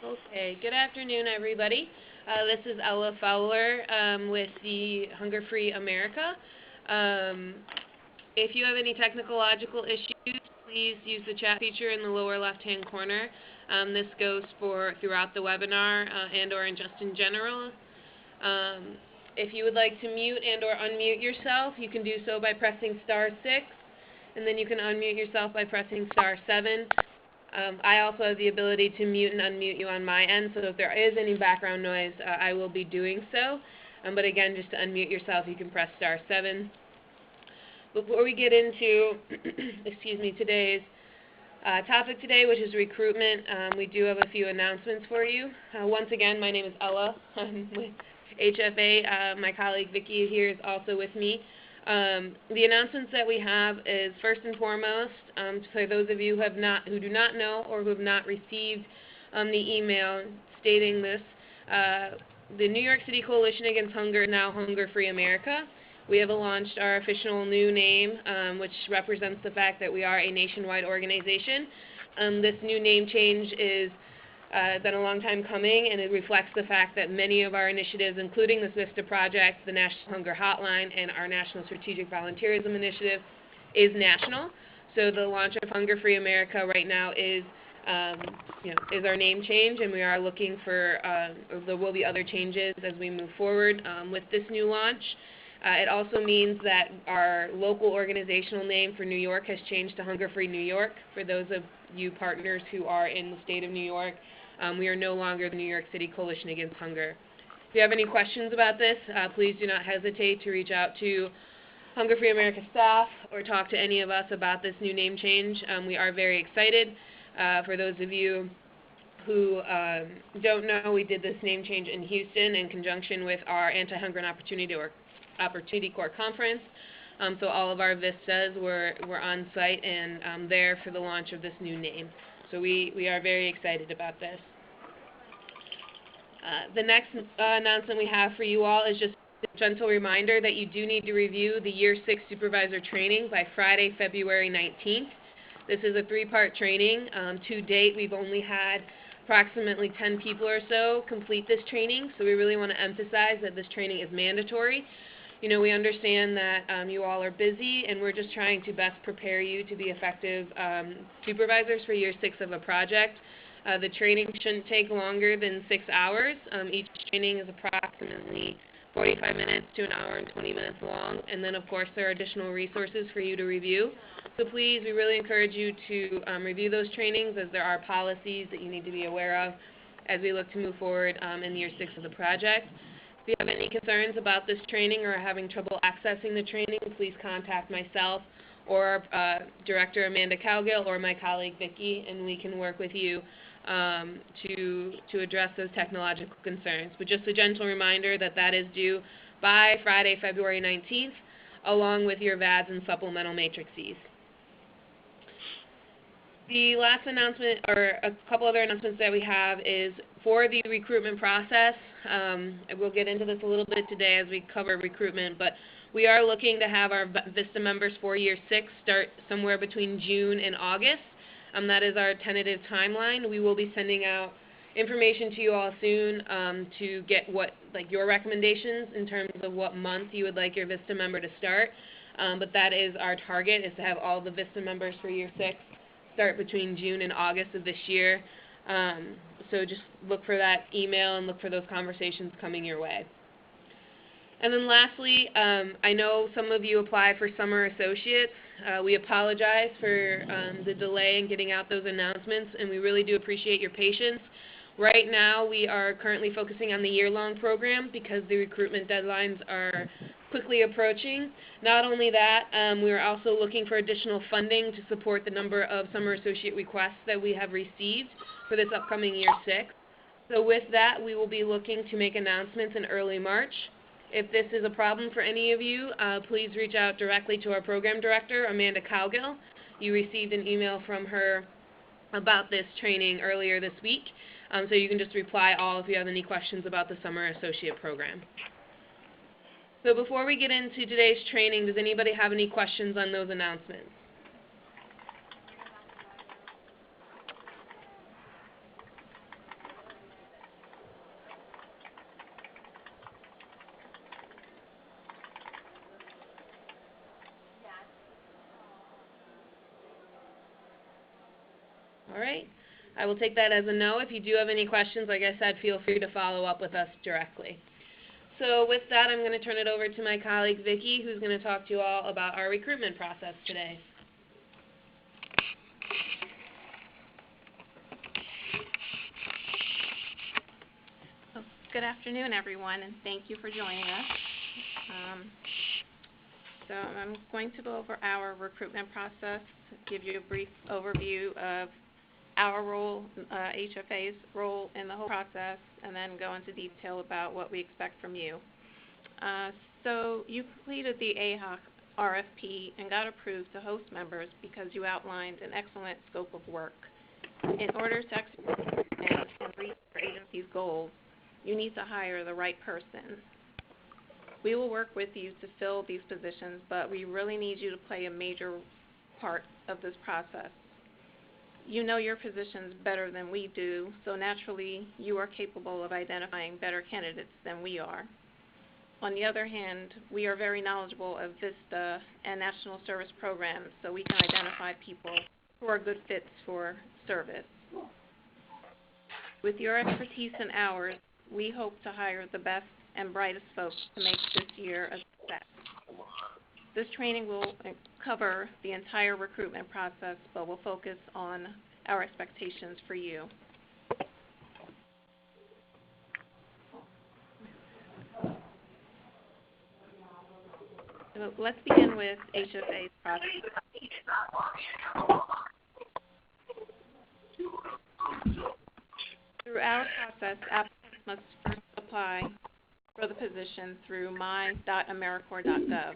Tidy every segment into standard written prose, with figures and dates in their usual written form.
Okay, good afternoon, everybody. This is Ella Fowler with the Hunger Free America. If you have any technological issues, please use the chat feature in the lower left-hand corner. This goes for throughout the webinar and or just in general. If you would like to mute and or unmute yourself, you can do so by pressing *6, and then you can unmute yourself by pressing *7. I also have the ability to mute and unmute you on my end, so if there is any background noise, I will be doing so. But again, just to unmute yourself, you can press *7. Before we get into, today's topic today, which is recruitment, we do have a few announcements for you. Once again, my name is Ella. I'm with HFA. My colleague Vicki here is also with me. The announcements that we have is, first and foremost, for those of you who do not know or who have not received the email stating this, the New York City Coalition Against Hunger is now Hunger Free America. We have launched our official new name, which represents the fact that we are a nationwide organization. This new name change is been a long time coming, and it reflects the fact that many of our initiatives, including the VISTA project, the National Hunger Hotline, and our National Strategic Volunteerism Initiative, is national. So the launch of Hunger Free America right now is our name change, and we are looking for, there will be other changes as we move forward with this new launch. It also means that our local organizational name for New York has changed to Hunger Free New York. For those of you partners who are in the state of New York, we are no longer the New York City Coalition Against Hunger. If you have any questions about this, please do not hesitate to reach out to Hunger Free America staff or talk to any of us about this new name change. We are very excited. For those of you who don't know, we did this name change in Houston in conjunction with our Anti-Hunger and Opportunity Corps Conference. So all of our VISTAs were on site and there for the launch of this new name. So we are very excited about this. The next announcement we have for you all is just a gentle reminder that you do need to review the Year 6 Supervisor Training by Friday, February 19th. This is a 3-part training. To date, we've only had approximately 10 people or so complete this training, so we really want to emphasize that this training is mandatory. You know, we understand that you all are busy, and we're just trying to best prepare you to be effective supervisors for Year 6 of a project. The training shouldn't take longer than 6 hours. Each training is approximately 45 minutes to an hour and 20 minutes long, and then of course there are additional resources for you to review. So please, we really encourage you to review those trainings, as there are policies that you need to be aware of as we look to move forward in Year 6 of the project. If you have any concerns about this training or are having trouble accessing the training, please contact myself or Director Amanda Cowgill or my colleague Vicki, and we can work with you to address those technological concerns. But just a gentle reminder that that is due by Friday, February 19th, along with your VADs and supplemental matrices. The last announcement, or a couple other announcements that we have, is for the recruitment process. We'll get into this a little bit today as we cover recruitment, but we are looking to have our VISTA members for Year 6 start somewhere between June and August. That is our tentative timeline. We will be sending out information to you all soon to get your recommendations in terms of what month you would like your VISTA member to start. But that is our target, is to have all the VISTA members for Year 6 start between June and August of this year. So just look for that email and look for those conversations coming your way. And then lastly, I know some of you apply for summer associates. We apologize for the delay in getting out those announcements, and we really do appreciate your patience. Right now, we are currently focusing on the year-long program because the recruitment deadlines are quickly approaching. Not only that, we are also looking for additional funding to support the number of summer associate requests that we have received for this upcoming Year 6. So with that, we will be looking to make announcements in early March. If this is a problem for any of you, please reach out directly to our program director, Amanda Cowgill. You received an email from her about this training earlier this week, so you can just reply all if you have any questions about the Summer Associate Program. So before we get into today's training, does anybody have any questions on those announcements? All right. I will take that as a no. If you do have any questions, like I said, feel free to follow up with us directly. So with that, I'm going to turn it over to my colleague, Vicki, who's going to talk to you all about our recruitment process today. Good afternoon, everyone, and thank you for joining us. So I'm going to go over our recruitment process, give you a brief overview of our role, HFA's role in the whole process, and then go into detail about what we expect from you. So you completed the AHOC RFP and got approved to host members because you outlined an excellent scope of work. In order to execute and reach your agency's goals, you need to hire the right person. We will work with you to fill these positions, but we really need you to play a major part of this process. You know your positions better than we do, so naturally you are capable of identifying better candidates than we are. On the other hand, we are very knowledgeable of VISTA and national service programs, so we can identify people who are good fits for service. With your expertise and ours, we hope to hire the best and brightest folks to make this year a success. This training will cover the entire recruitment process, but will focus on our expectations for you. So let's begin with HFA's process. Through our process, applicants must first apply for the position through my.americorps.gov.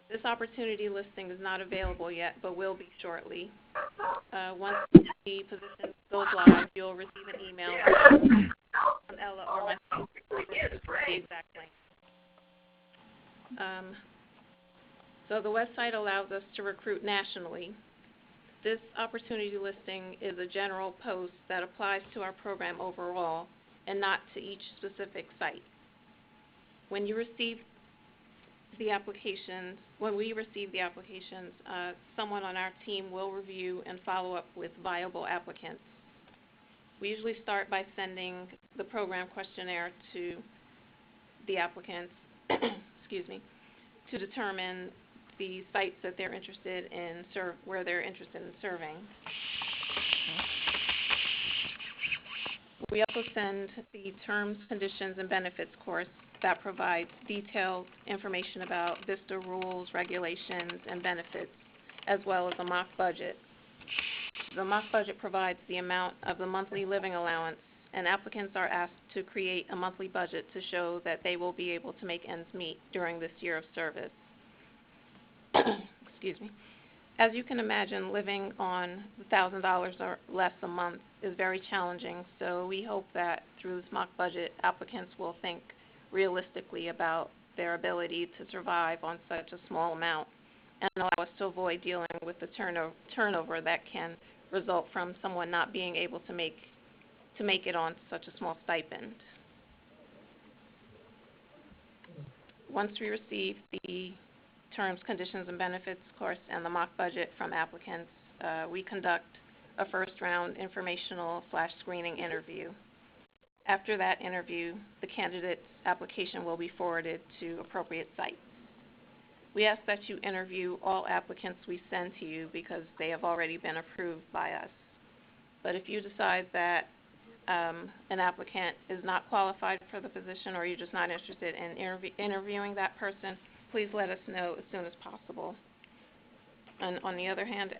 This opportunity listing is not available yet, but will be shortly. Once the position goes live, you'll receive an email from Ella or myself with the exact link. So the website allows us to recruit nationally. This opportunity listing is a general post that applies to our program overall and not to each specific site. When we receive the applications, someone on our team will review and follow up with viable applicants. We usually start by sending the program questionnaire to the applicants, to determine the sites that they're interested in, where they're interested in serving. We also send the terms, conditions, and benefits course that provides detailed information about VISTA rules, regulations, and benefits, as well as a mock budget. The mock budget provides the amount of the monthly living allowance, and applicants are asked to create a monthly budget to show that they will be able to make ends meet during this year of service. Excuse me. As you can imagine, living on $1,000 or less a month is very challenging, so we hope that through this mock budget, applicants will think realistically about their ability to survive on such a small amount and allow us to avoid dealing with the turnover that can result from someone not being able to make it on such a small stipend. Once we receive the terms, conditions, and benefits course and the mock budget from applicants, we conduct a first-round informational/screening interview. After that interview, the candidate's application will be forwarded to appropriate sites. We ask that you interview all applicants we send to you because they have already been approved by us. But if you decide that an applicant is not qualified for the position or you're just not interested in interviewing that person, please let us know as soon as possible. And on the other hand,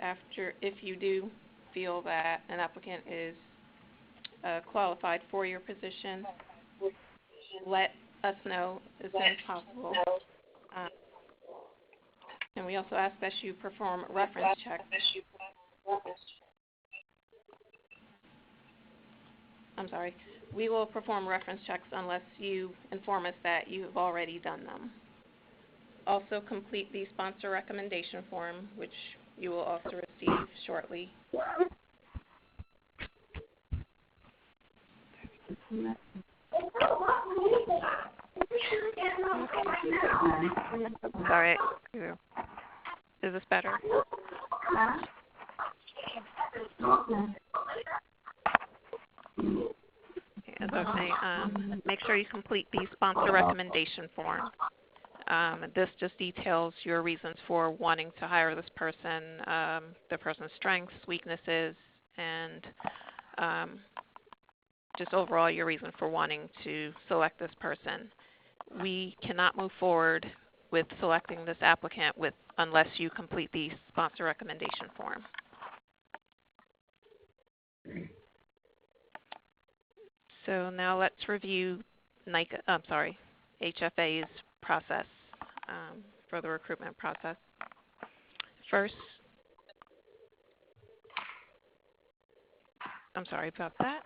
if you do feel that an applicant is qualified for your position, let us know as soon as possible. And we also ask that you perform reference checks. We will perform reference checks unless you inform us that you have already done them. Also complete the sponsor recommendation form, which you will also receive shortly. Sorry. Is this better? As I was saying, make sure you complete the sponsor recommendation form. This just details your reasons for wanting to hire this person, the person's strengths, weaknesses, and just overall your reason for wanting to select this person. We cannot move forward with selecting this applicant unless you complete the sponsor recommendation form. So now let's review HFA's process for the recruitment process. First, I'm sorry about that.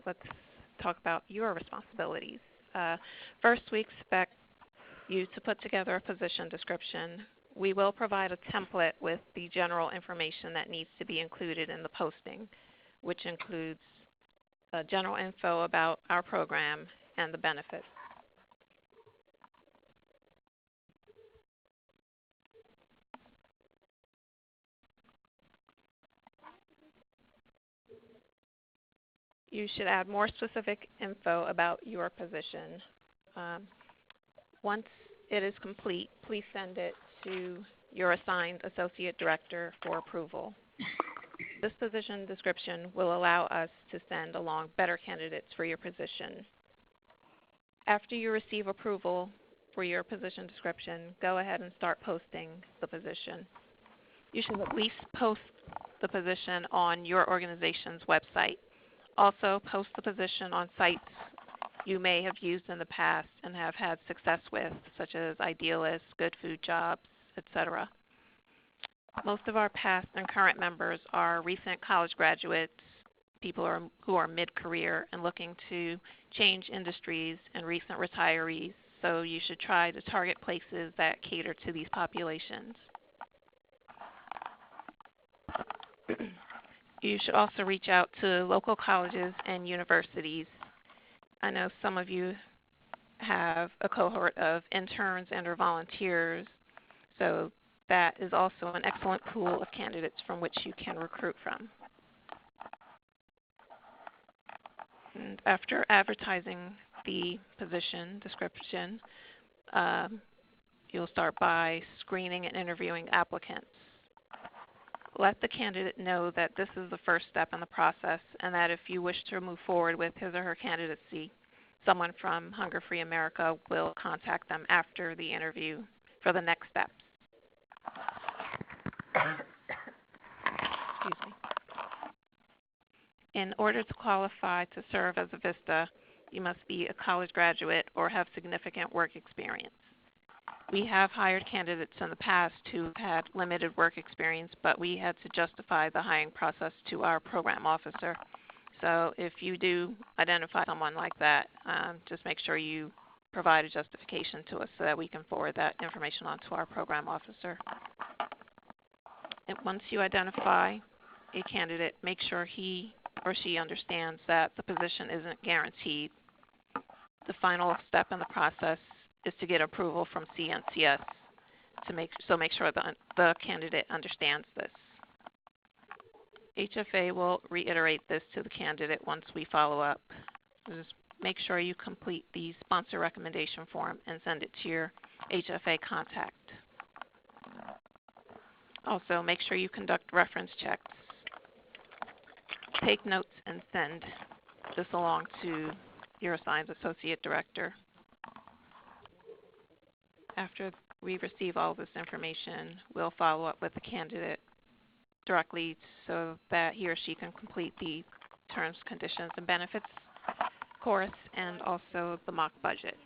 Let's talk about your responsibilities. First, we expect you to put together a position description. We will provide a template with the general information that needs to be included in the posting, which includes general info about our program and the benefits. You should add more specific info about your position. Once it is complete, please send it to your assigned associate director for approval. This position description will allow us to send along better candidates for your position. After you receive approval for your position description, go ahead and start posting the position. You should at least post the position on your organization's website. Also, post the position on sites you may have used in the past and have had success with, such as Idealist, Good Food Jobs, etc. Most of our past and current members are recent college graduates, people who are mid-career and looking to change industries, and recent retirees, so you should try to target places that cater to these populations. You should also reach out to local colleges and universities. I know some of you have a cohort of interns and or volunteers, so that is also an excellent pool of candidates from which you can recruit from. And after advertising the position description, you'll start by screening and interviewing applicants. Let the candidate know that this is the first step in the process and that if you wish to move forward with his or her candidacy, someone from Hunger Free America will contact them after the interview for the next steps. Excuse me. In order to qualify to serve as a VISTA, you must be a college graduate or have significant work experience. We have hired candidates in the past who had limited work experience, but we had to justify the hiring process to our program officer. So if you do identify someone like that, just make sure you provide a justification to us so that we can forward that information on to our program officer. And once you identify a candidate, make sure he or she understands that the position isn't guaranteed. The final step in the process is to get approval from CNCS make sure the candidate understands this. HFA will reiterate this to the candidate once we follow up. Just make sure you complete the sponsor recommendation form and send it to your HFA contact. Also, make sure you conduct reference checks. Take notes and send this along to your assigned associate director. After we receive all this information, we'll follow up with the candidate directly so that he or she can complete the terms, conditions, and benefits course and also the mock budget.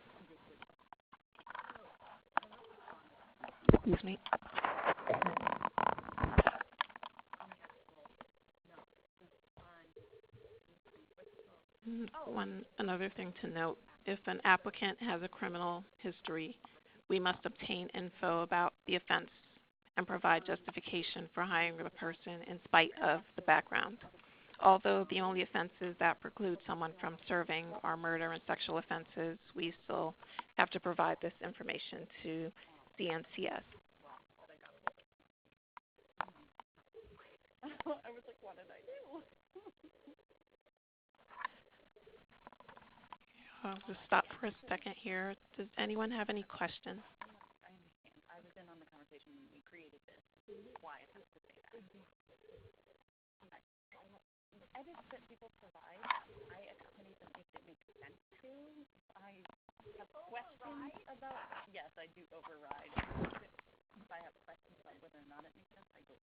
Excuse me. Another thing to note, if an applicant has a criminal history, we must obtain info about the offense and provide justification for hiring the person in spite of the background. Although the only offenses that preclude someone from serving are murder and sexual offenses, we still have to provide this information to CNCS. I'll just stop for a second here. Does anyone have any questions? I understand. I was in on the conversation when we created this. Why it has to say that. Edits that people provide, I accompany them if it makes sense to. If I have questions about, yes, I do override. If I have questions about whether or not it makes sense, I go.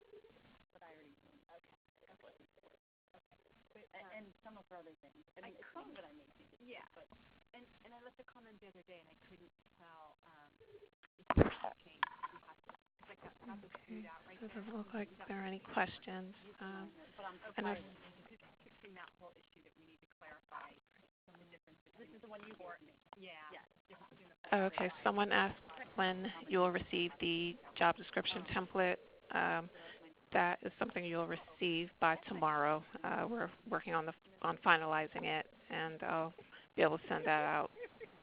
But I already know. Okay. That wasn't. Okay. And some of the other things. I mean, some of it I may think. Yeah. But and I left a comment the other day, and I couldn't tell if you have to change. You have to. Like that was screwed out right there. Doesn't look like there are any questions. But I'm surprised. Fixing that whole issue that we need to clarify some of the differences. This is the one you brought me. Yeah. Yes. Okay, someone asked when you will receive the job description template. That is something you'll receive by tomorrow. We're working on finalizing it, and I'll be able to send that out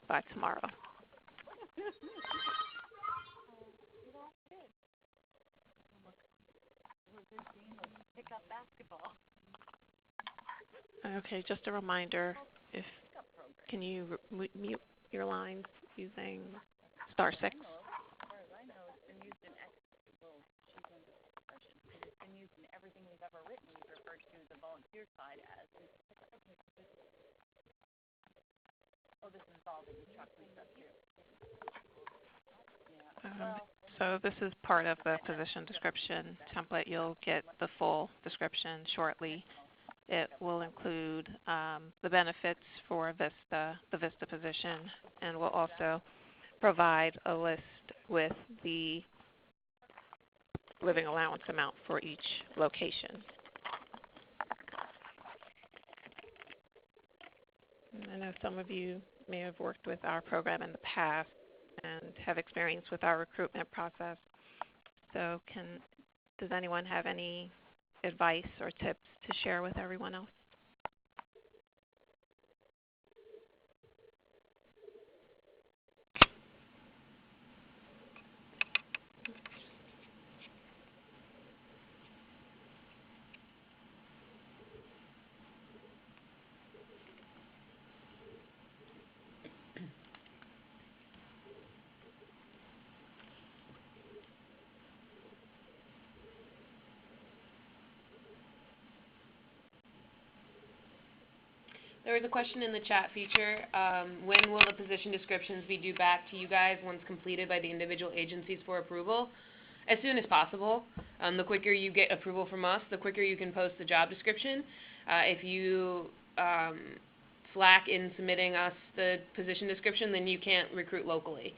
by tomorrow. Pick up basketball. Okay, just a reminder, can you mute your lines using *6? As far as I know, it's been used in it's been used in everything we've ever written. We've referred to the volunteer side as. Oh, this is all the instruction stuff too. Yeah. So this is part of the position description template. You'll get the full description shortly. It will include the benefits for VISTA, the VISTA position, and will also provide a list with the living allowance amount for each location. And I know some of you may have worked with our program in the past and have experience with our recruitment process. So does anyone have any advice or tips to share with everyone else? There was a question in the chat feature. When will the position descriptions be due back to you guys once completed by the individual agencies for approval? As soon as possible. The quicker you get approval from us, the quicker you can post the job description. If you slack in submitting us the position description, then you can't recruit locally.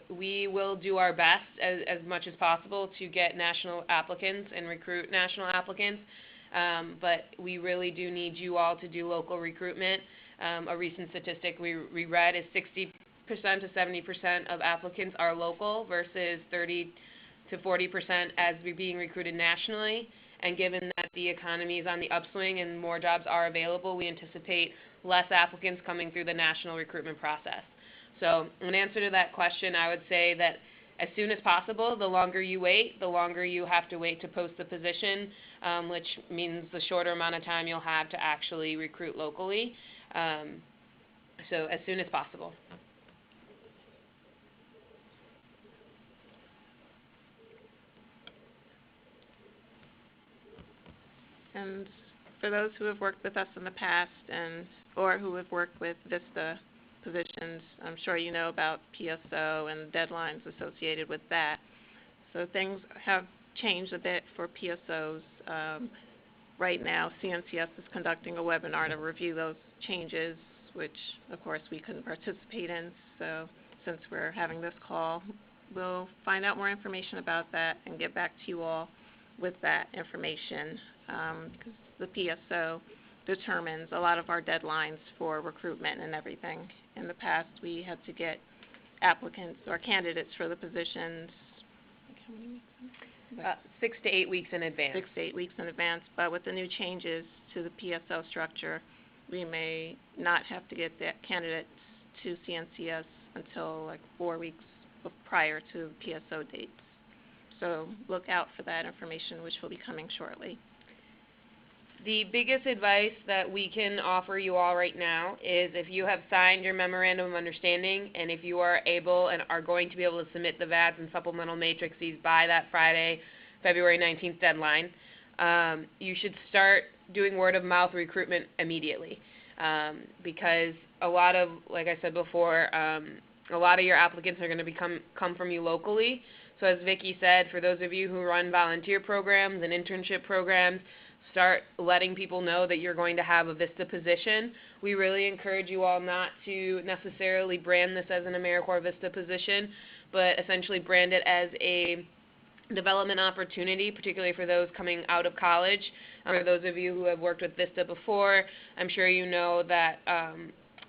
We will do our best as much as possible to get national applicants and recruit national applicants. But we really do need you all to do local recruitment. A recent statistic we read is 60% to 70% of applicants are local versus 30 to 40% as being recruited nationally. And given that the economy is on the upswing and more jobs are available, we anticipate less applicants coming through the national recruitment process. So in answer to that question, I would say that as soon as possible. The longer you wait, the longer you have to wait to post the position, which means the shorter amount of time you'll have to actually recruit locally. So as soon as possible. And for those who have worked with us in the past or who have worked with VISTA positions, I'm sure you know about PSO and deadlines associated with that. So things have changed a bit for PSOs. Right now, CNCS is conducting a webinar to review those changes, which, of course, we couldn't participate in. So since we're having this call, we'll find out more information about that and get back to you all with that information, because the PSO determines a lot of our deadlines for recruitment and everything. In the past, we had to get applicants or candidates for the positions 6 to 8 weeks in advance. 6 to 8 weeks in advance, but with the new changes to the PSO structure, we may not have to get the candidates to CNCS until like 4 weeks prior to PSO dates. So look out for that information, which will be coming shortly. The biggest advice that we can offer you all right now is if you have signed your memorandum of understanding and if you are able and are going to be able to submit the VADs and supplemental matrices by that Friday, February 19th deadline, you should start doing word of mouth recruitment immediately, because a lot of, like I said before, a lot of your applicants are going to come from you locally. So as Vicki said, for those of you who run volunteer programs and internship programs, start letting people know that you're going to have a VISTA position. We really encourage you all not to necessarily brand this as an AmeriCorps VISTA position, but essentially brand it as a development opportunity, particularly for those coming out of college. For those of you who have worked with VISTA before, I'm sure you know that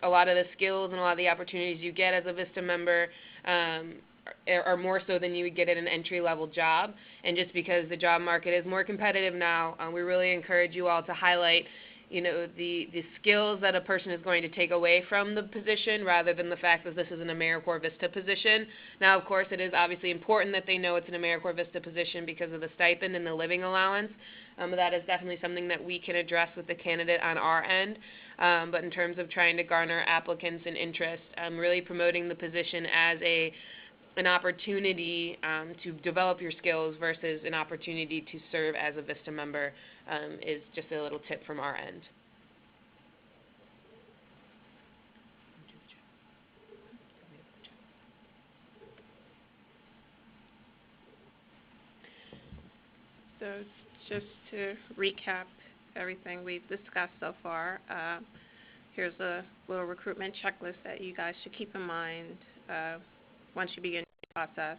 a lot of the skills and a lot of the opportunities you get as a VISTA member are more so than you would get at an entry-level job. And just because the job market is more competitive now, we really encourage you all to highlight, the skills that a person is going to take away from the position rather than the fact that this is an AmeriCorps VISTA position. Now, of course, it is obviously important that they know it's an AmeriCorps VISTA position because of the stipend and the living allowance. That is definitely something that we can address with the candidate on our end. But in terms of trying to garner applicants and interest, really promoting the position as an opportunity to develop your skills versus an opportunity to serve as a VISTA member is just a little tip from our end. So just to recap everything we've discussed so far, here's a little recruitment checklist that you guys should keep in mind once you begin your process.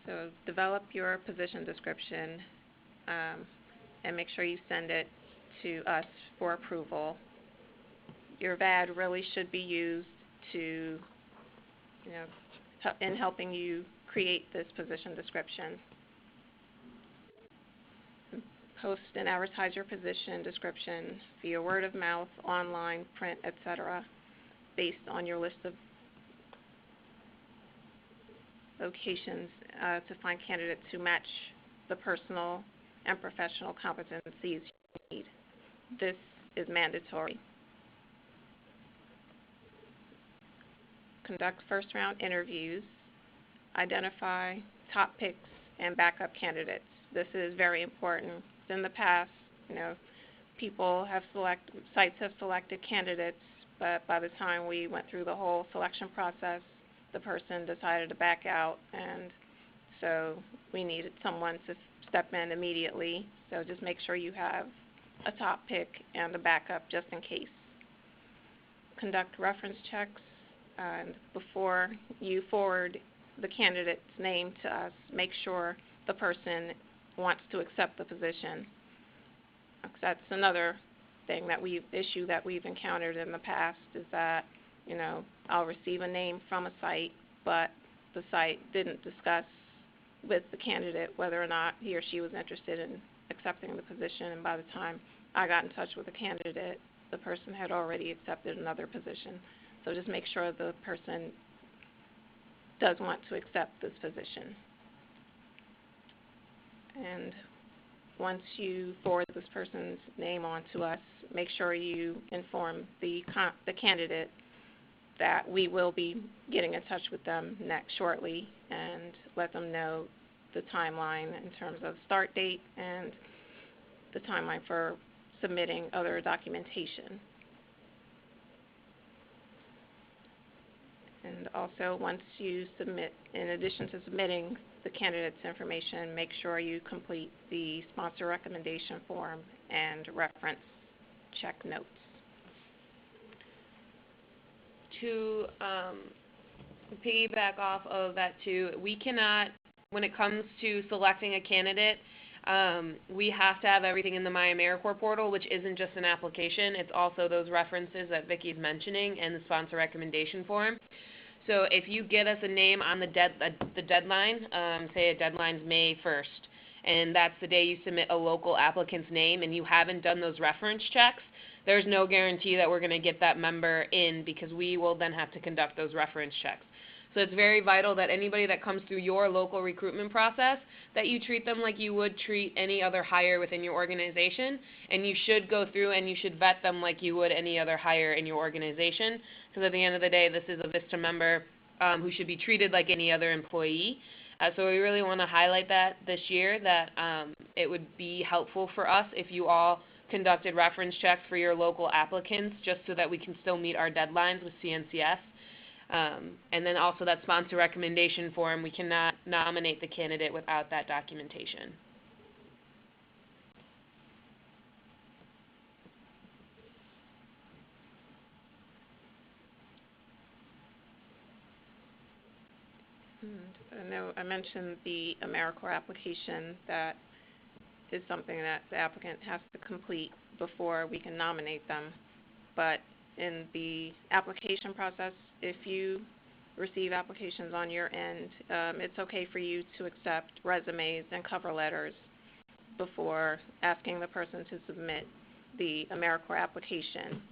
So develop your position description and make sure you send it to us for approval. Your VAD really should be used to, in helping you create this position description. Post and advertise your position description via word of mouth, online, print, etc., based on your list of locations to find candidates who match the personal and professional competencies you need. This is mandatory. Conduct first-round interviews. Identify top picks and backup candidates. This is very important. In the past, sites have selected candidates, but by the time we went through the whole selection process, the person decided to back out, and so we needed someone to step in immediately. So just make sure you have a top pick and a backup just in case. Conduct reference checks, and before you forward the candidate's name to us, make sure the person wants to accept the position. That's another thing issue that we've encountered in the past is that, I'll receive a name from a site, but the site didn't discuss with the candidate whether or not he or she was interested in accepting the position, and by the time I got in touch with the candidate, the person had already accepted another position. So just make sure the person does want to accept this position. And once you forward this person's name on to us, make sure you inform the candidate that we will be getting in touch with them shortly and let them know the timeline in terms of start date and the timeline for submitting other documentation. And also, once you submit, in addition to submitting the candidate's information, make sure you complete the sponsor recommendation form and reference check notes. To piggyback off of that too, we cannot, when it comes to selecting a candidate, we have to have everything in the My AmeriCorps portal, which isn't just an application, it's also those references that Vicki's mentioning and the sponsor recommendation form. So if you get us a name on the deadline, say a deadline's May 1st, and that's the day you submit a local applicant's name and you haven't done those reference checks, there's no guarantee that we're going to get that member in because we will then have to conduct those reference checks. So it's very vital that anybody that comes through your local recruitment process, that you treat them like you would treat any other hire within your organization, and you should go through and you should vet them like you would any other hire in your organization, because at the end of the day, this is a VISTA member who should be treated like any other employee. So we really want to highlight that this year, that it would be helpful for us if you all conducted reference checks for your local applicants, just so that we can still meet our deadlines with CNCS. And then also that sponsor recommendation form, we cannot nominate the candidate without that documentation. I know I mentioned the AmeriCorps application. That is something that the applicant has to complete before we can nominate them. But in the application process, if you receive applications on your end, it's okay for you to accept resumes and cover letters before asking the person to submit the AmeriCorps application.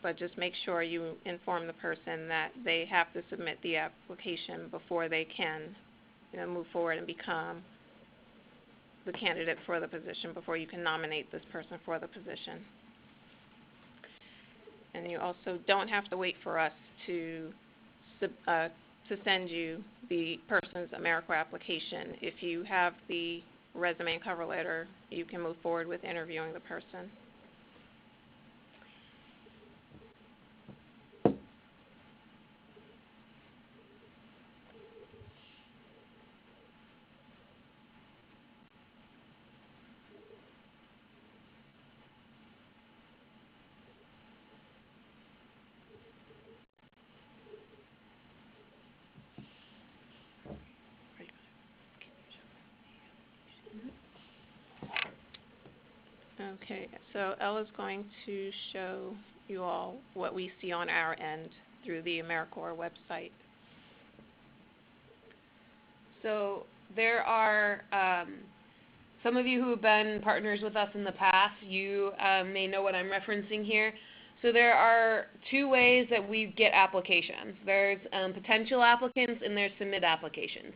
But just make sure you inform the person that they have to submit the application before they can, move forward and become the candidate for the position, before you can nominate this person for the position. And you also don't have to wait for us to send you the person's AmeriCorps application. If you have the resume and cover letter, you can move forward with interviewing the person. Okay, so Ella's going to show you all what we see on our end through the AmeriCorps website. So there are some of you who have been partners with us in the past, you may know what I'm referencing here. So there are two ways that we get applications. There's potential applicants and there's submit applications.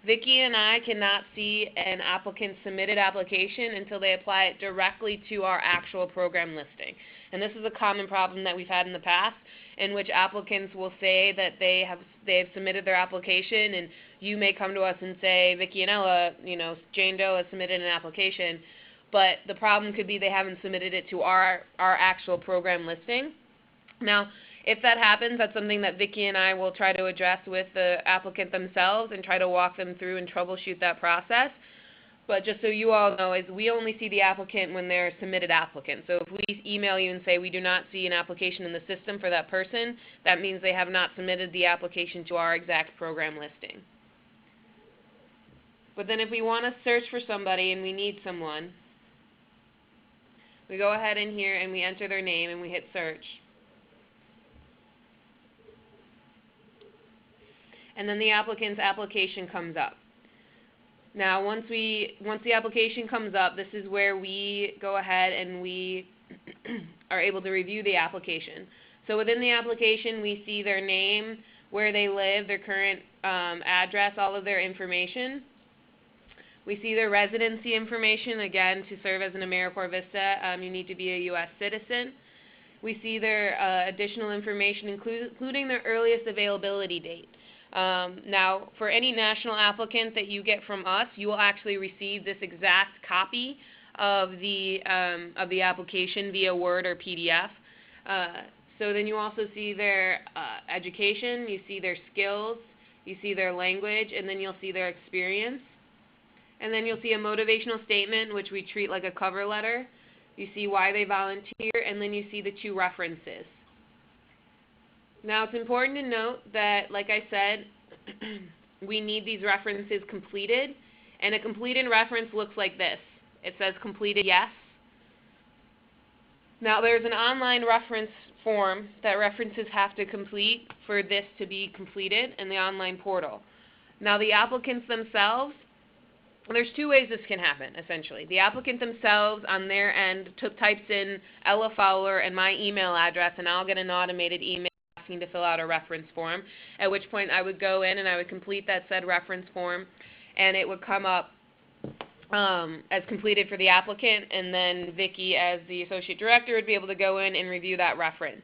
Vicki and I cannot see an applicant's submitted application until they apply it directly to our actual program listing. And this is a common problem that we've had in the past, in which applicants will say that they have submitted their application, and you may come to us and say, Vicki and Ella, Jane Doe has submitted an application, but the problem could be they haven't submitted it to our actual program listing. Now, if that happens, that's something that Vicki and I will try to address with the applicant themselves and try to walk them through and troubleshoot that process. But just so you all know, is we only see the applicant when they're a submitted applicant. So if we email you and say we do not see an application in the system for that person, that means they have not submitted the application to our exact program listing. But then if we want to search for somebody and we need someone, we go ahead in here and we enter their name and we hit search. And then the applicant's application comes up. Now, once the application comes up, this is where we go ahead and we are able to review the application. So within the application, we see their name, where they live, their current address, all of their information. We see their residency information. Again, to serve as an AmeriCorps VISTA, you need to be a U.S. citizen. We see their additional information, including their earliest availability date. Now, for any national applicant that you get from us, you will actually receive this exact copy of the application via Word or PDF. So then you also see their education, you see their skills, you see their language, and then you'll see their experience. And then you'll see a motivational statement, which we treat like a cover letter. You see why they volunteer, and then you see the two references. Now, it's important to note that, like I said, we need these references completed, and a completed reference looks like this. It says completed yes. Now, there's an online reference form that references have to complete for this to be completed in the online portal. Now, the applicants themselves, there's two ways this can happen, essentially. The applicant themselves, on their end, types in Ella Fowler and my email address, and I'll get an automated email asking to fill out a reference form, at which point I would go in and I would complete that said reference form, and it would come up as completed for the applicant, and then Vicki, as the associate director, would be able to go in and review that reference.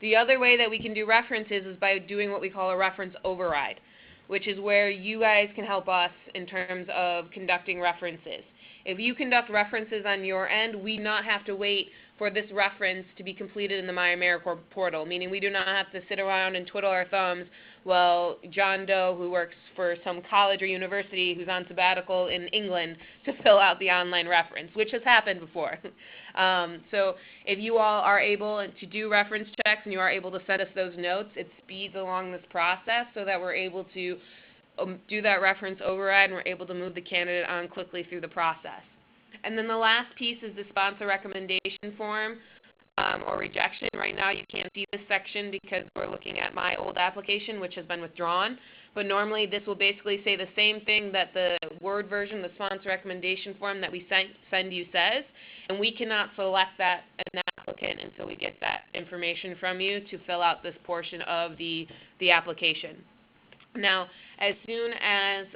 The other way that we can do references is by doing what we call a reference override, which is where you guys can help us in terms of conducting references. If you conduct references on your end, we do not have to wait for this reference to be completed in the My AmeriCorps portal, meaning we do not have to sit around and twiddle our thumbs while John Doe, who works for some college or university who's on sabbatical in England, to fill out the online reference, which has happened before. So if you all are able to do reference checks and you are able to send us those notes, it speeds along this process so that we're able to do that reference override and we're able to move the candidate on quickly through the process. And then the last piece is the sponsor recommendation form or rejection. Right now you can't see this section because we're looking at my old application, which has been withdrawn. But normally this will basically say the same thing that the Word version, the sponsor recommendation form that we send you says, and we cannot select that an applicant until we get that information from you to fill out this portion of the application. Now, as soon as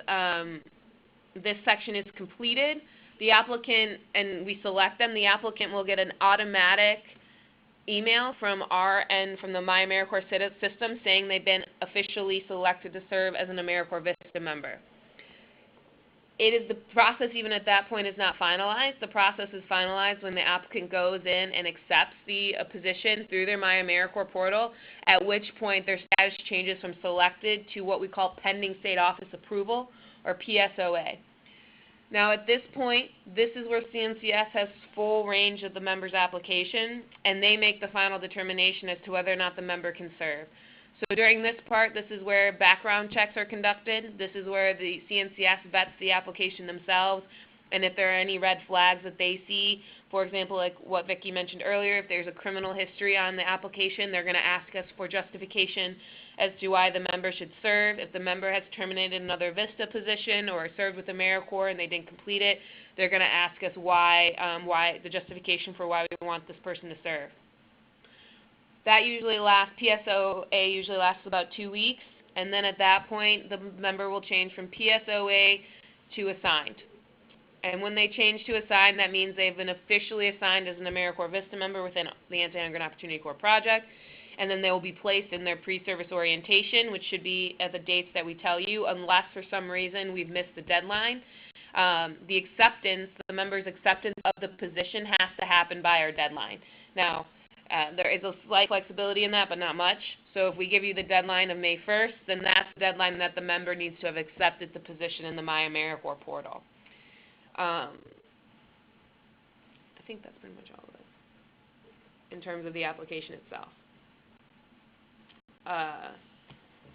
this section is completed, the applicant, and we select them, the applicant will get an automatic email from our end, from the My AmeriCorps system, saying they've been officially selected to serve as an AmeriCorps VISTA member. It is the process, even at that point, is not finalized. The process is finalized when the applicant goes in and accepts the position through their My AmeriCorps portal, at which point their status changes from selected to what we call pending state office approval, or PSOA. Now, at this point, this is where CNCS has full range of the member's application, and they make the final determination as to whether or not the member can serve. So during this part, this is where background checks are conducted. This is where the CNCS vets the application themselves, and if there are any red flags that they see, for example, like what Vicki mentioned earlier, if there's a criminal history on the application, they're going to ask us for justification as to why the member should serve. If the member has terminated another VISTA position or served with AmeriCorps and they didn't complete it, they're going to ask us why the justification for why we want this person to serve. That usually lasts, PSOA usually lasts about 2 weeks, and then at that point, the member will change from PSOA to assigned. And when they change to assigned, that means they've been officially assigned as an AmeriCorps VISTA member within the Anti-Immigrant Opportunity Corps project, and then they will be placed in their pre-service orientation, which should be at the dates that we tell you, unless for some reason we've missed the deadline. The acceptance, the member's acceptance of the position has to happen by our deadline. Now, there is a slight flexibility in that, but not much. So if we give you the deadline of May 1st, then that's the deadline that the member needs to have accepted the position in the My AmeriCorps portal. I think that's pretty much all of it in terms of the application itself.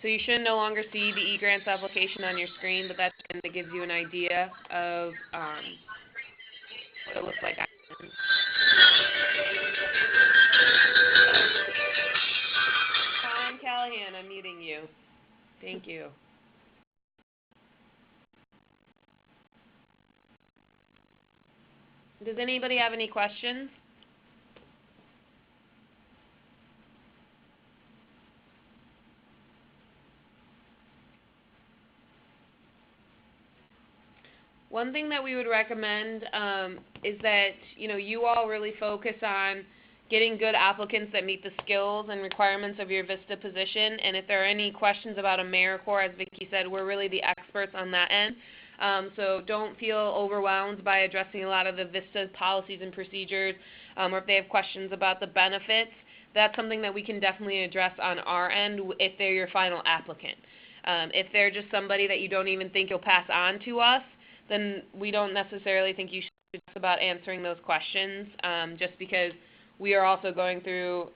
So you should no longer see the eGrants application on your screen, but that kind of gives you an idea of what it looks like. Tom Callahan, I'm muting you. Thank you. Does anybody have any questions? One thing that we would recommend is that, you all really focus on getting good applicants that meet the skills and requirements of your VISTA position. And if there are any questions about AmeriCorps, as Vicki said, we're really the experts on that end. So don't feel overwhelmed by addressing a lot of the VISTA policies and procedures, or if they have questions about the benefits. That's something that we can definitely address on our end if they're your final applicant. If they're just somebody that you don't even think you'll pass on to us, then we don't necessarily think you should stress about answering those questions, just because we are also going through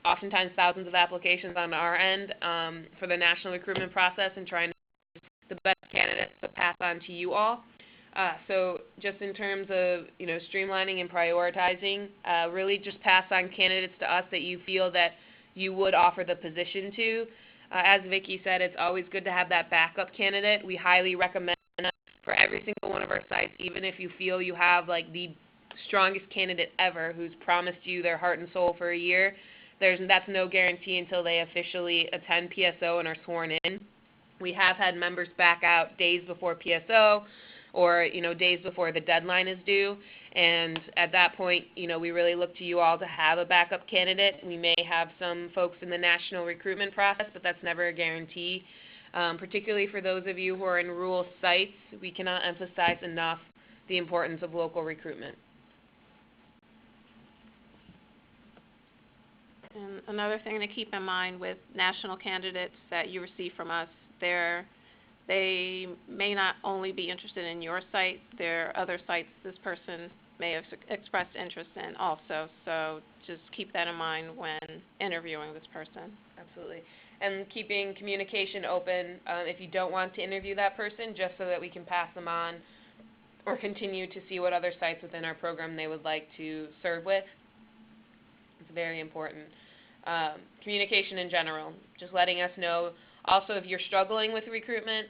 oftentimes thousands of applications on our end for the national recruitment process and trying to the best candidates to pass on to you all. So just in terms of, streamlining and prioritizing, really just pass on candidates to us that you feel that you would offer the position to. As Vicki said, it's always good to have that backup candidate. We highly recommend for every single one of our sites, even if you feel you have like the strongest candidate ever who's promised you their heart and soul for a year, that's no guarantee until they officially attend PSO and are sworn in. We have had members back out days before PSO or, days before the deadline is due. And at that point, we really look to you all to have a backup candidate. We may have some folks in the national recruitment process, but that's never a guarantee. Particularly for those of you who are in rural sites, we cannot emphasize enough the importance of local recruitment. And another thing to keep in mind with national candidates that you receive from us, they may not only be interested in your site, there are other sites this person may have expressed interest in also. So just keep that in mind when interviewing this person. Absolutely. And keeping communication open if you don't want to interview that person, just so that we can pass them on or continue to see what other sites within our program they would like to serve with. It's very important. Communication in general, just letting us know. Also, if you're struggling with recruitment,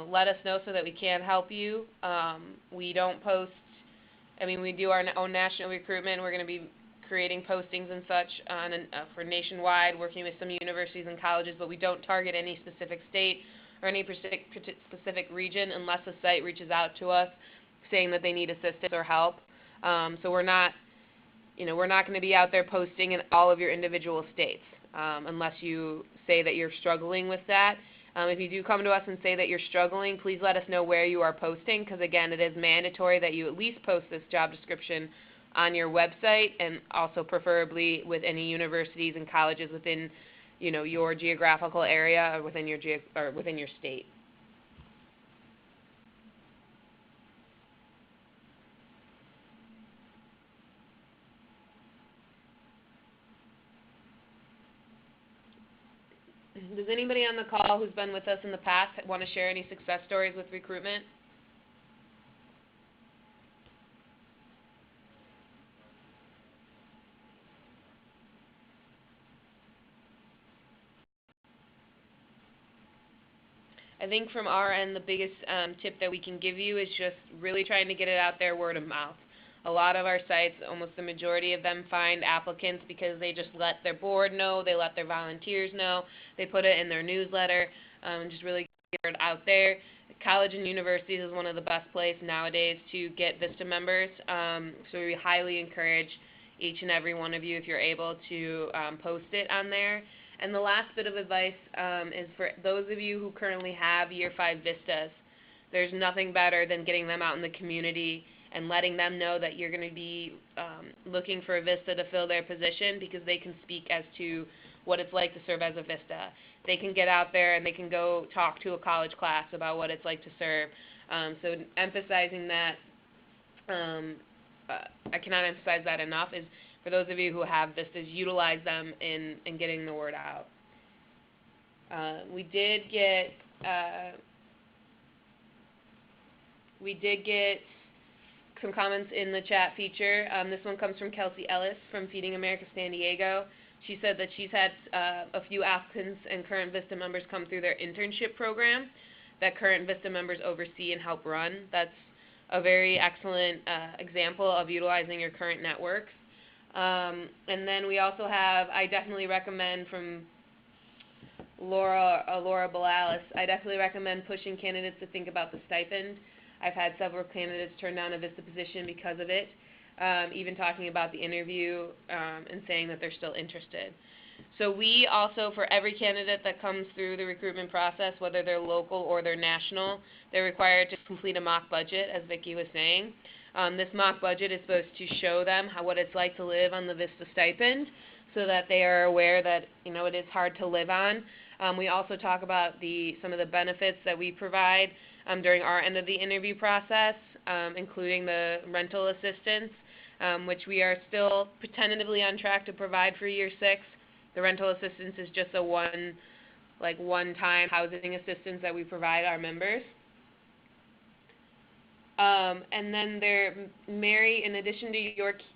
let us know so that we can help you. We don't post, we do our own national recruitment. We're going to be creating postings and such for nationwide, working with some universities and colleges, but we don't target any specific state or any specific region unless a site reaches out to us saying that they need assistance or help. So we're not going to be out there posting in all of your individual states unless you say that you're struggling with that. If you do come to us and say that you're struggling, please let us know where you are posting, because again, it is mandatory that you at least post this job description on your website, and also preferably with any universities and colleges within, your geographical area or within your state. Does anybody on the call who's been with us in the past want to share any success stories with recruitment? I think from our end, the biggest tip that we can give you is just really trying to get it out there word of mouth. A lot of our sites, almost the majority of them, find applicants because they just let their board know, they let their volunteers know, they put it in their newsletter, and just really get it out there. College and universities is one of the best places nowadays to get VISTA members, so we highly encourage each and every one of you, if you're able, to post it on there. And the last bit of advice is for those of you who currently have Year 5 VISTAs. There's nothing better than getting them out in the community and letting them know that you're going to be looking for a VISTA to fill their position, because they can speak as to what it's like to serve as a VISTA. They can get out there and they can go talk to a college class about what it's like to serve. So emphasizing that, I cannot emphasize that enough, is for those of you who have VISTAs, utilize them in getting the word out. We did get some comments in the chat feature. This one comes from Kelsey Ellis from Feeding America San Diego. She said that she's had a few applicants and current VISTA members come through their internship program that current VISTA members oversee and help run. That's a very excellent example of utilizing your current networks. And then we also have, I definitely recommend, from Laura Balalis, I definitely recommend pushing candidates to think about the stipend. I've had several candidates turn down a VISTA position because of it, even talking about the interview and saying that they're still interested. So we also, for every candidate that comes through the recruitment process, whether they're local or they're national, they're required to complete a mock budget, as Vicki was saying. This mock budget is supposed to show them what it's like to live on the VISTA stipend, so that they are aware that, it is hard to live on. We also talk about some of the benefits that we provide during our end of the interview process, including the rental assistance, which we are still tentatively on track to provide for Year 6. The rental assistance is just a one-time housing assistance that we provide our members. And then Mary, in addition to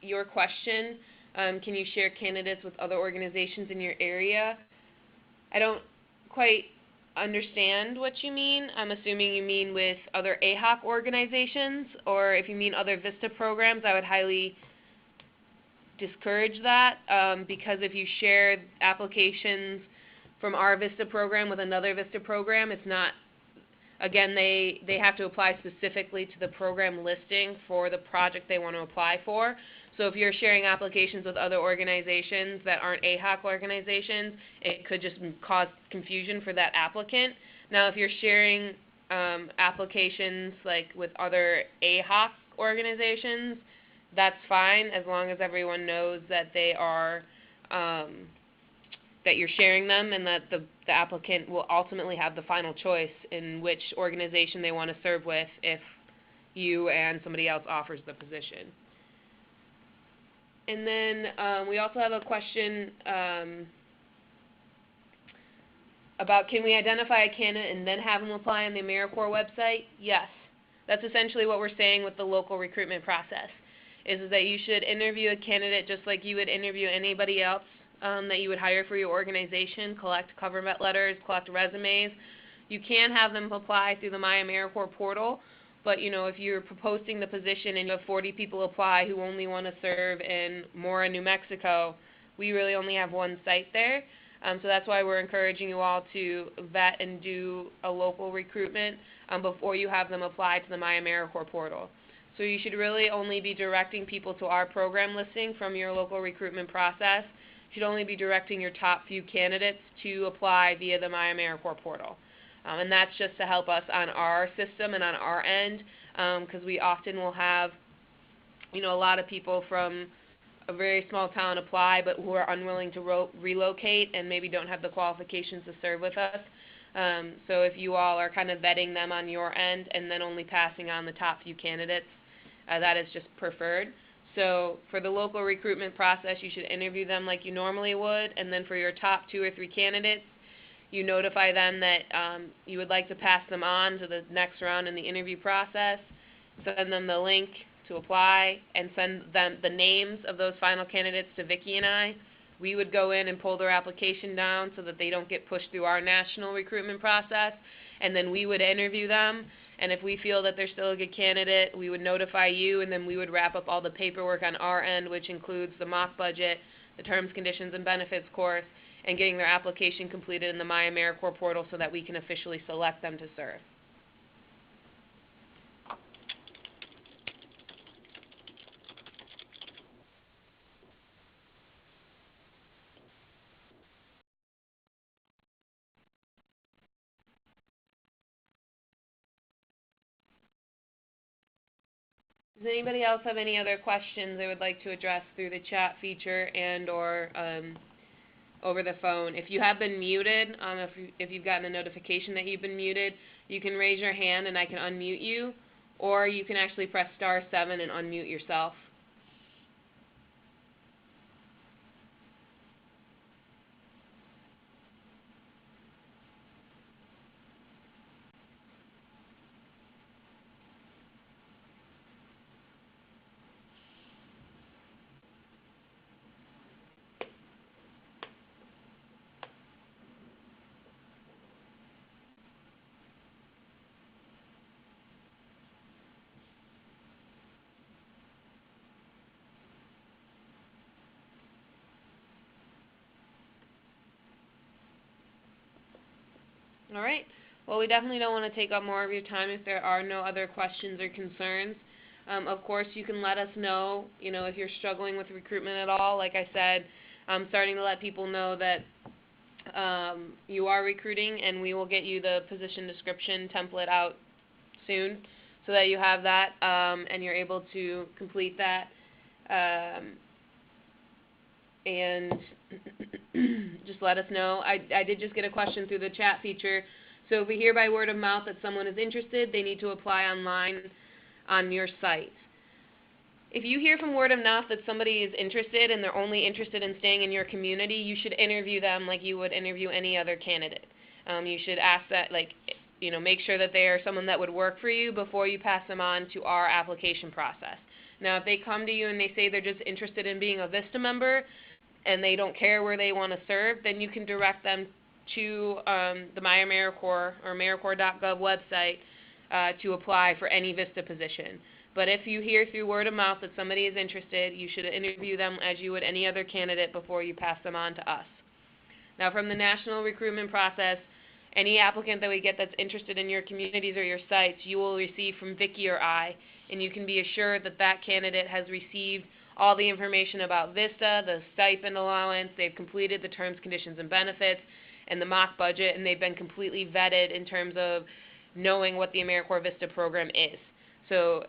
your question, can you share candidates with other organizations in your area? I don't quite understand what you mean. I'm assuming you mean with other AHOC organizations, or if you mean other VISTA programs, I would highly discourage that because if you share applications from our VISTA program with another VISTA program, it's not, again, they have to apply specifically to the program listing for the project they want to apply for. So if you're sharing applications with other organizations that aren't AHOC organizations, it could just cause confusion for that applicant. Now, if you're sharing applications like with other AHOC organizations, that's fine as long as everyone knows that they are that you're sharing them and that the applicant will ultimately have the final choice in which organization they want to serve with if you and somebody else offers the position. And then we also have a question about, can we identify a candidate and then have them apply on the AmeriCorps website? Yes. That's essentially what we're saying with the local recruitment process, is that you should interview a candidate just like you would interview anybody else that you would hire for your organization, collect cover letters, collect resumes. You can have them apply through the My AmeriCorps portal, but if you're posting the position and you have 40 people apply who only want to serve in Mora, New Mexico, we really only have one site there. So that's why we're encouraging you all to vet and do a local recruitment before you have them apply to the My AmeriCorps portal. So you should really only be directing people to our program listing from your local recruitment process. You should only be directing your top few candidates to apply via the My AmeriCorps portal. And that's just to help us on our system and on our end, because we often will have, a lot of people from a very small town apply, but who are unwilling to relocate and maybe don't have the qualifications to serve with us. So if you all are kind of vetting them on your end and then only passing on the top few candidates, that is just preferred. So for the local recruitment process, you should interview them like you normally would, and then for your top 2 or 3 candidates, you notify them that you would like to pass them on to the next round in the interview process, send them the link to apply, and send them the names of those final candidates to Vicki and I. We would go in and pull their application down so that they don't get pushed through our national recruitment process, and then we would interview them. And if we feel that they're still a good candidate, we would notify you, and then we would wrap up all the paperwork on our end, which includes the mock budget, the terms, conditions, and benefits course, and getting their application completed in the My AmeriCorps portal so that we can officially select them to serve. Does anybody else have any other questions they would like to address through the chat feature and or over the phone? If you have been muted, if you've gotten a notification that you've been muted, you can raise your hand and I can unmute you, or you can actually press *7 and unmute yourself. All right. Well, we definitely don't want to take up more of your time if there are no other questions or concerns. Of course, you can let us know, if you're struggling with recruitment at all. Like I said, I'm starting to let people know that you are recruiting, and we will get you the position description template out soon so that you have that and you're able to complete that. And just let us know. I did just get a question through the chat feature. So if we hear by word of mouth that someone is interested, they need to apply online on your site. If you hear from word of mouth that somebody is interested and they're only interested in staying in your community, you should interview them like you would interview any other candidate. You should ask that, make sure that they are someone that would work for you before you pass them on to our application process. Now, if they come to you and they say they're just interested in being a VISTA member and they don't care where they want to serve, then you can direct them to the My AmeriCorps or AmeriCorps.gov website to apply for any VISTA position. But if you hear through word of mouth that somebody is interested, you should interview them as you would any other candidate before you pass them on to us. Now, from the national recruitment process, any applicant that we get that's interested in your communities or your sites, you will receive from Vicki or I, and you can be assured that that candidate has received all the information about VISTA, the stipend allowance, they've completed the terms, conditions, and benefits, and the mock budget, and they've been completely vetted in terms of knowing what the AmeriCorps VISTA program is. So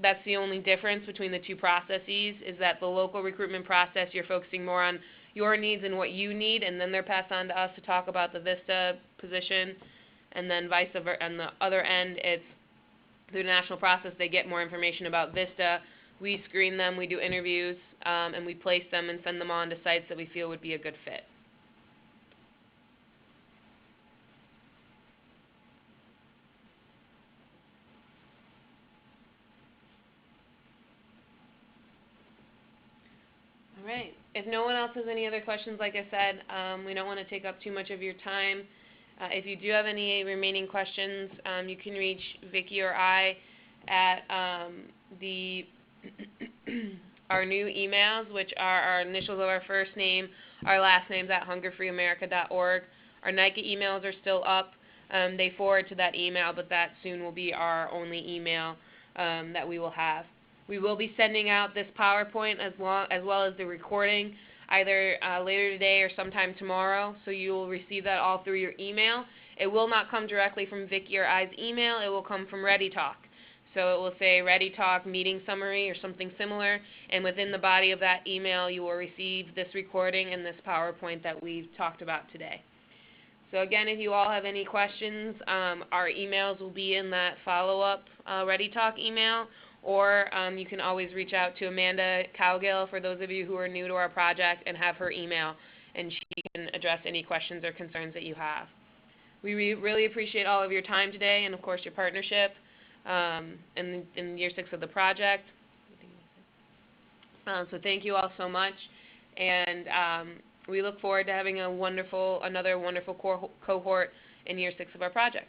that's the only difference between the two processes, is that the local recruitment process, you're focusing more on your needs and what you need, and then they're passed on to us to talk about the VISTA position, and then vice versa. On the other end, it's through the national process, they get more information about VISTA. We screen them, we do interviews, and we place them and send them on to sites that we feel would be a good fit. All right. If no one else has any other questions, like I said, we don't want to take up too much of your time. If you do have any remaining questions, you can reach Vicki or I at our new emails, which are our initials of our first name, our last names at hungerfreeamerica.org. Our NICA emails are still up. They forward to that email, but that soon will be our only email that we will have. We will be sending out this PowerPoint as well as the recording either later today or sometime tomorrow, so you will receive that all through your email. It will not come directly from Vicki or I's email. It will come from ReadyTalk. So it will say ReadyTalk meeting summary or something similar, and within the body of that email you will receive this recording and this PowerPoint that we've talked about today. So again, if you all have any questions, our emails will be in that follow-up ReadyTalk email, or you can always reach out to Amanda Cowgill for those of you who are new to our project and have her email, and she can address any questions or concerns that you have. We really appreciate all of your time today and, of course, your partnership in year 6 of the project. So thank you all so much, and we look forward to having another wonderful cohort in year 6 of our project.